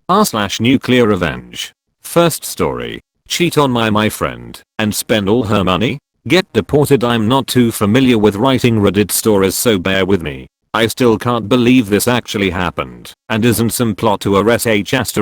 r/NuclearRevenge. First story. Cheat on my friend and spend all her money? Get deported. I'm not too familiar with writing Reddit stories, so bear with me. I still can't believe this actually happened and isn't some plot to a sh*TTYSVU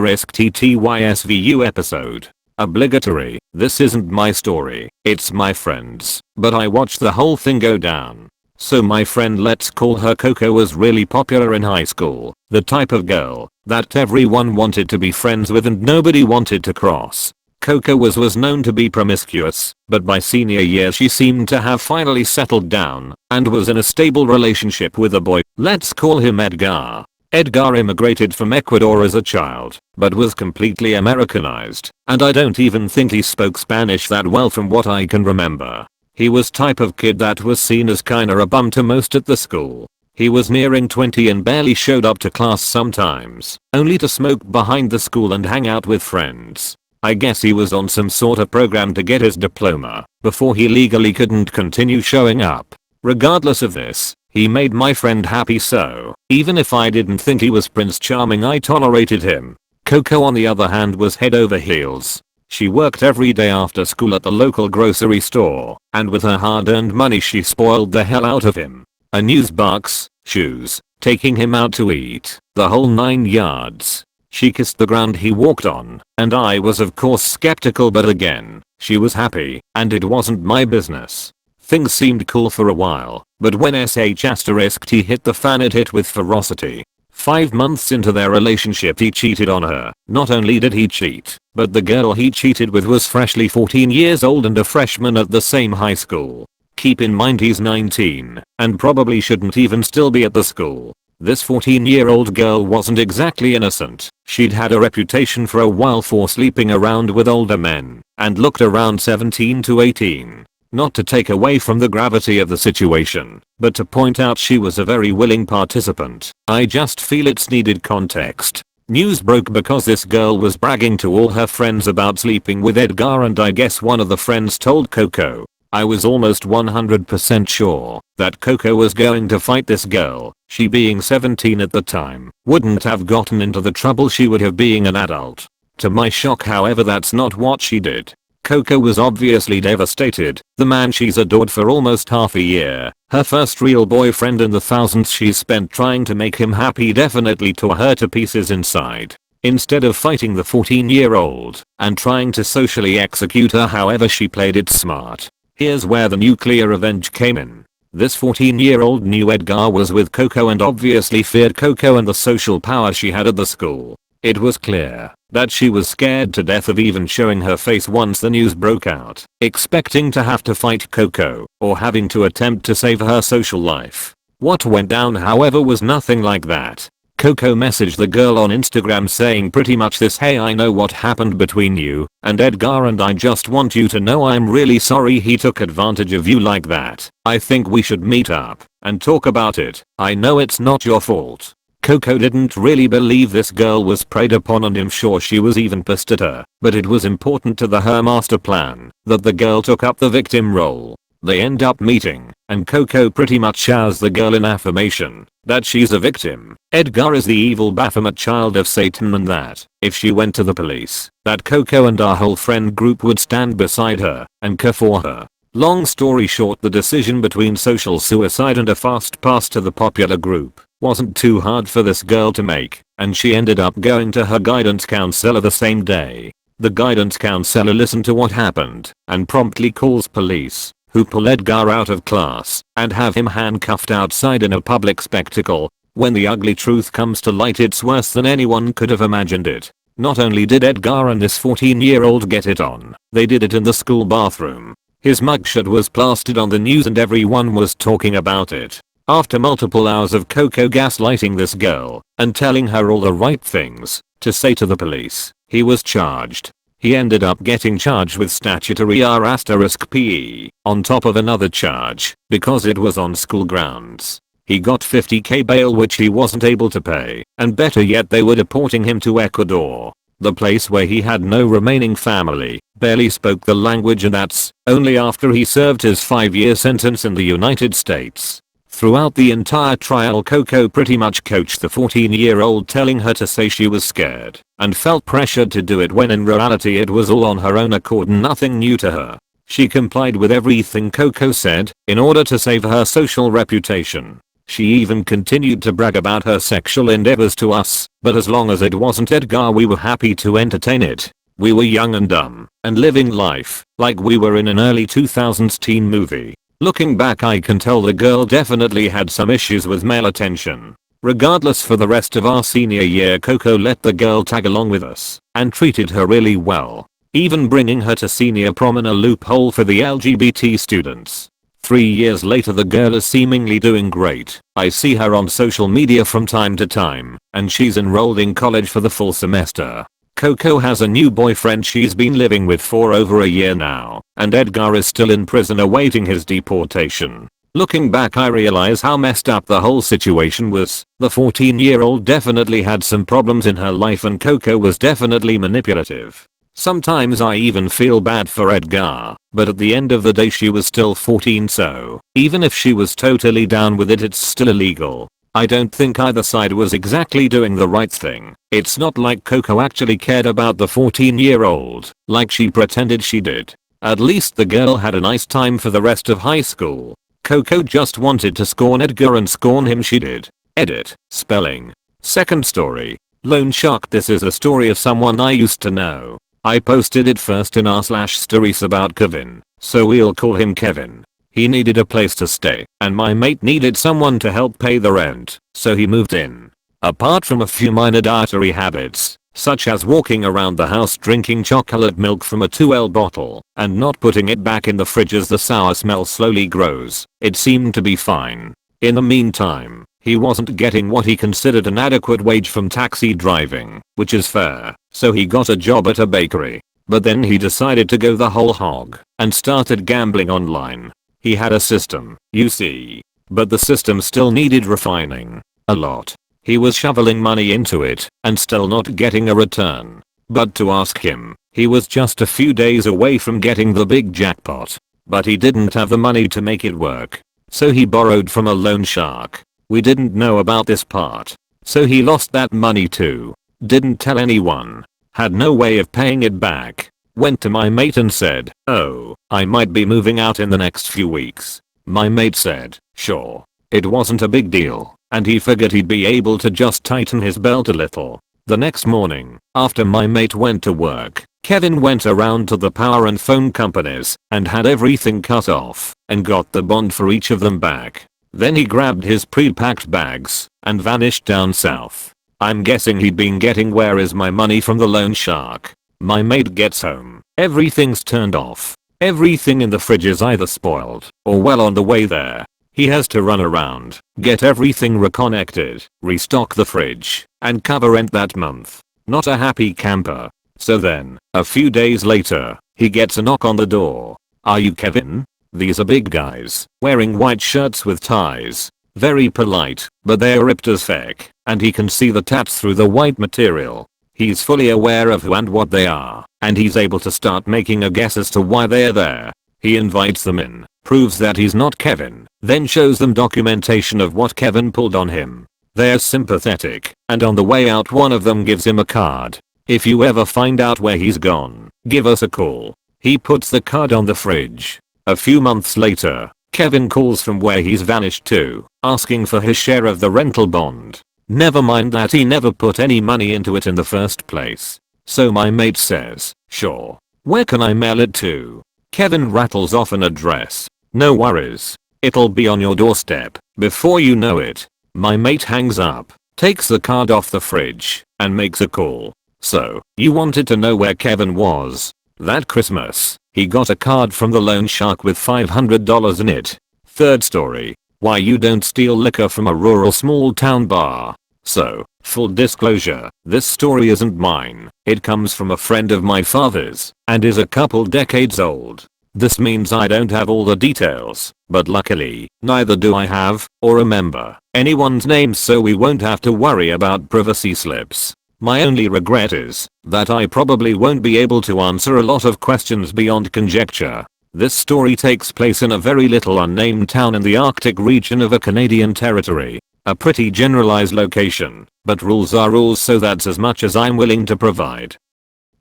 episode. Obligatory. This isn't my story, it's my friend's, but I watched the whole thing go down. So my friend, let's call her Coco, was really popular in high school. The type of girl that everyone wanted to be friends with and nobody wanted to cross. Coco was known to be promiscuous, but by senior year she seemed to have finally settled down and was in a stable relationship with a boy. Let's call him Edgar. Edgar immigrated from Ecuador as a child, but was completely Americanized, and I don't even think he spoke Spanish that well from what I can remember. He was type of kid that was seen as kinda a bum to most at the school. He was nearing 20 and barely showed up to class sometimes, only to smoke behind the school and hang out with friends. I guess he was on some sort of program to get his diploma before he legally couldn't continue showing up. Regardless of this, he made my friend happy, so even if I didn't think he was Prince Charming, I tolerated him. Coco, on the other hand, was head over heels. She worked every day after school at the local grocery store, and with her hard-earned money she spoiled the hell out of him. A news box, shoes, taking him out to eat, the whole 9 yards. She kissed the ground he walked on, and I was of course skeptical, but again, she was happy, and it wasn't my business. Things seemed cool for a while, but when sh*T hit the fan, it hit with ferocity. 5 months into their relationship he cheated on her. Not only did he cheat, but the girl he cheated with was freshly 14 years old and a freshman at the same high school. Keep in mind he's 19 and probably shouldn't even still be at the school. This 14-year-old girl wasn't exactly innocent. She'd had a reputation for a while for sleeping around with older men and looked around 17 to 18. Not to take away from the gravity of the situation, but to point out she was a very willing participant. I just feel it's needed context. News broke because this girl was bragging to all her friends about sleeping with Edgar, and I guess one of the friends told Coco. I was almost 100% sure that Coco was going to fight this girl. She, being 17 at the time, wouldn't have gotten into the trouble she would have being an adult. To my shock, however, that's not what she did. Coco was obviously devastated. The man she's adored for almost half a year, her first real boyfriend, and the thousands she's spent trying to make him happy definitely tore her to pieces inside. Instead of fighting the 14-year-old and trying to socially execute her, however, she played it smart. Here's where the nuclear revenge came in. This 14-year-old knew Edgar was with Coco and obviously feared Coco and the social power she had at the school. It was clear that she was scared to death of even showing her face once the news broke out, expecting to have to fight Coco or having to attempt to save her social life. What went down, however, was nothing like that. Coco messaged the girl on Instagram saying pretty much this: "Hey, I know what happened between you and Edgar, and I just want you to know I'm really sorry he took advantage of you like that. I think we should meet up and talk about it. I know it's not your fault." Coco didn't really believe this girl was preyed upon, and I'm sure she was even pissed at her, but it was important to her master plan that the girl took up the victim role. They end up meeting, and Coco pretty much showers the girl in affirmation that she's a victim. Edgar is the evil Baphomet child of Satan, and that if she went to the police, that Coco and our whole friend group would stand beside her and care for her. Long story short, the decision between social suicide and a fast pass to the popular group wasn't too hard for this girl to make, and she ended up going to her guidance counselor the same day. The guidance counselor listened to what happened and promptly calls police, who pull Edgar out of class and have him handcuffed outside in a public spectacle. When the ugly truth comes to light, it's worse than anyone could have imagined it. Not only did Edgar and this 14-year-old get it on, they did it in the school bathroom. His mugshot was plastered on the news and everyone was talking about it. After multiple hours of Coco gaslighting this girl and telling her all the right things to say to the police, he was charged. He ended up getting charged with statutory R**PE on top of another charge because it was on school grounds. He got $50,000 bail, which he wasn't able to pay, and better yet, they were deporting him to Ecuador, the place where he had no remaining family, barely spoke the language, and that's only after he served his 5-year sentence in the United States. Throughout the entire trial, Coco pretty much coached the 14-year-old, telling her to say she was scared and felt pressured to do it when in reality it was all on her own accord and nothing new to her. She complied with everything Coco said in order to save her social reputation. She even continued to brag about her sexual endeavors to us, but as long as it wasn't Edgar, we were happy to entertain it. We were young and dumb and living life like we were in an early 2000s teen movie. Looking back, I can tell the girl definitely had some issues with male attention. Regardless, for the rest of our senior year, Coco let the girl tag along with us and treated her really well, even bringing her to senior prom in a loophole for the LGBT students. 3 years later, the girl is seemingly doing great. I see her on social media from time to time, and she's enrolled in college for the full semester. Coco has a new boyfriend she's been living with for over a year now, and Edgar is still in prison awaiting his deportation. Looking back, I realize how messed up the whole situation was. The 14-year-old definitely had some problems in her life, and Coco was definitely manipulative. Sometimes I even feel bad for Edgar, but at the end of the day she was still 14, so even if she was totally down with it, it's still illegal. I don't think either side was exactly doing the right thing. It's not like Coco actually cared about the 14-year-old like she pretended she did. At least the girl had a nice time for the rest of high school. Coco just wanted to scorn Edgar, and scorn him she did. Edit. Spelling. Second story. Loan shark. This is a story of someone I used to know. I posted it first in r/stories about Kevin, so we'll call him Kevin. He needed a place to stay, and my mate needed someone to help pay the rent, so he moved in. Apart from a few minor dietary habits, such as walking around the house drinking chocolate milk from a 2L bottle and not putting it back in the fridge as the sour smell slowly grows, it seemed to be fine. In the meantime, he wasn't getting what he considered an adequate wage from taxi driving, which is fair, so he got a job at a bakery. But then he decided to go the whole hog and started gambling online. He had a system, you see, but the system still needed refining a lot. He was shoveling money into it and still not getting a return. But to ask him, he was just a few days away from getting the big jackpot. But he didn't have the money to make it work, so he borrowed from a loan shark. We didn't know about this part, so he lost that money too. Didn't tell anyone. Had no way of paying it back. Went to my mate and said, "Oh, I might be moving out in the next few weeks." My mate said, "Sure." It wasn't a big deal, and he figured he'd be able to just tighten his belt a little. The next morning, after my mate went to work, Kevin went around to the power and phone companies and had everything cut off and got the bond for each of them back. Then he grabbed his pre-packed bags and vanished down south. I'm guessing he'd been getting "where is my money" from the loan shark. My mate gets home. Everything's turned off. Everything in the fridge is either spoiled or well on the way there. He has to run around, get everything reconnected, restock the fridge, and cover rent that month. Not a happy camper. So then, a few days later, he gets a knock on the door. "Are you Kevin?" These are big guys, wearing white shirts with ties. Very polite, but they're ripped as feck, and he can see the tats through the white material. He's fully aware of who and what they are, and he's able to start making a guess as to why they're there. He invites them in, proves that he's not Kevin, then shows them documentation of what Kevin pulled on him. They're sympathetic, and on the way out one of them gives him a card. "If you ever find out where he's gone, give us a call." He puts the card on the fridge. A few months later, Kevin calls from where he's vanished to, asking for his share of the rental bond. Never mind that he never put any money into it in the first place. So my mate says, "Sure. Where can I mail it to?" Kevin rattles off an address. "No worries. It'll be on your doorstep." Before you know it, my mate hangs up, takes the card off the fridge, and makes a call. "So, you wanted to know where Kevin was?" That Christmas, he got a card from the loan shark with $500 in it. Third story. Why you don't steal liquor from a rural small town bar. So, full disclosure, this story isn't mine. It comes from a friend of my father's and is a couple decades old. This means I don't have all the details, but luckily, neither do I have or remember anyone's names, so we won't have to worry about privacy slips. My only regret is that I probably won't be able to answer a lot of questions beyond conjecture. This story takes place in a very little unnamed town in the Arctic region of a Canadian territory. A pretty generalized location, but rules are rules, so that's as much as I'm willing to provide.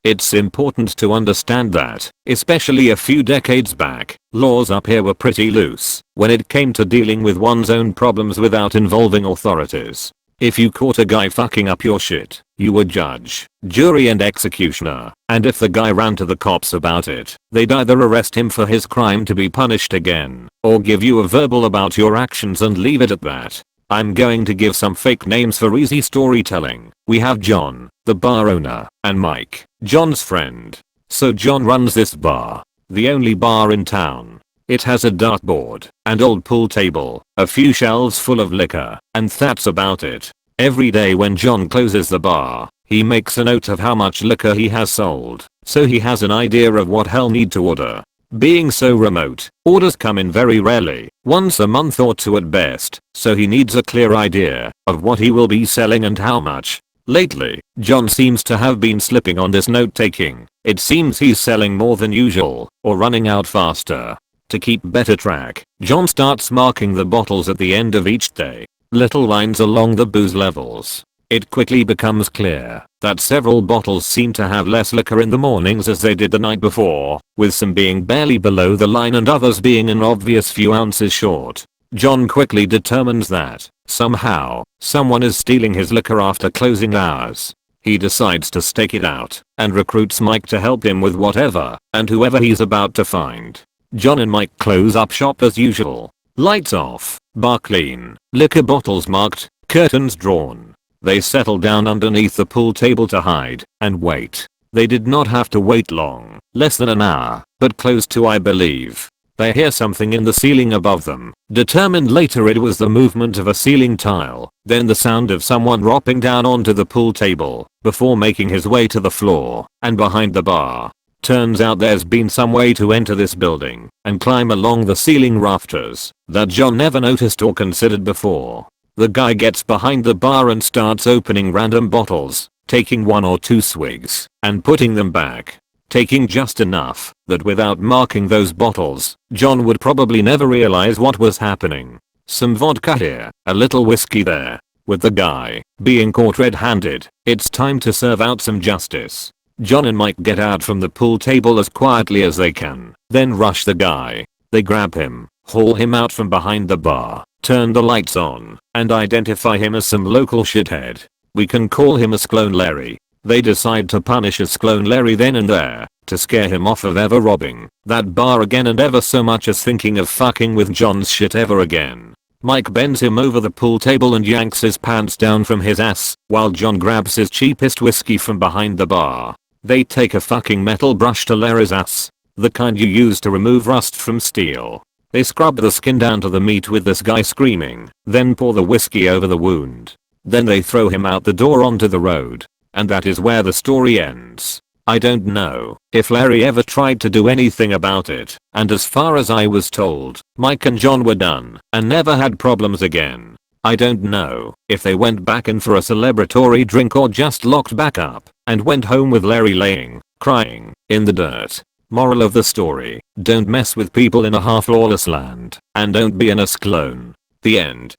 It's important to understand that, especially a few decades back, laws up here were pretty loose when it came to dealing with one's own problems without involving authorities. If you caught a guy fucking up your shit, you were judge, jury and executioner, and if the guy ran to the cops about it, they'd either arrest him for his crime to be punished again, or give you a verbal about your actions and leave it at that. I'm going to give some fake names for easy storytelling. We have John, the bar owner, and Mike, John's friend. So John runs this bar, the only bar in town. It has a dartboard, and old pool table, a few shelves full of liquor, and that's about it. Every day when John closes the bar, he makes a note of how much liquor he has sold, so he has an idea of what he'll need to order. Being so remote, orders come in very rarely, once a month or two at best, so he needs a clear idea of what he will be selling and how much. Lately, John seems to have been slipping on this note taking. It seems he's selling more than usual, or running out faster. To keep better track, John starts marking the bottles at the end of each day. Little lines along the booze levels. It quickly becomes clear that several bottles seem to have less liquor in the mornings as they did the night before, with some being barely below the line and others being an obvious few ounces short. John quickly determines that, somehow, someone is stealing his liquor after closing hours. He decides to stake it out, and recruits Mike to help him with whatever and whoever he's about to find. John and Mike close up shop as usual. Lights off, bar clean, liquor bottles marked, curtains drawn. They settle down underneath the pool table to hide and wait. They did not have to wait long, less than an hour, but close to, I believe. They hear something in the ceiling above them, determined later it was the movement of a ceiling tile, then the sound of someone dropping down onto the pool table, before making his way to the floor and behind the bar. Turns out there's been some way to enter this building and climb along the ceiling rafters that John never noticed or considered before. The guy gets behind the bar and starts opening random bottles, taking one or two swigs and putting them back. Taking just enough that without marking those bottles, John would probably never realize what was happening. Some vodka here, a little whiskey there. With the guy being caught red-handed, it's time to serve out some justice. John and Mike get out from the pool table as quietly as they can, then rush the guy. They grab him, haul him out from behind the bar, turn the lights on, and identify him as some local shithead. We can call him Asclone Larry. They decide to punish Asclone Larry then and there, to scare him off of ever robbing that bar again and ever so much as thinking of fucking with John's shit ever again. Mike bends him over the pool table and yanks his pants down from his ass, while John grabs his cheapest whiskey from behind the bar. They take a fucking metal brush to Larry's ass, the kind you use to remove rust from steel. They scrub the skin down to the meat with this guy screaming, then pour the whiskey over the wound. Then they throw him out the door onto the road. And that is where the story ends. I don't know if Larry ever tried to do anything about it, and as far as I was told, Mike and John were done and never had problems again. I don't know if they went back in for a celebratory drink or just locked back up and went home with Larry laying, crying, in the dirt. Moral of the story, don't mess with people in a half-lawless land, and don't be an Asclone. The end.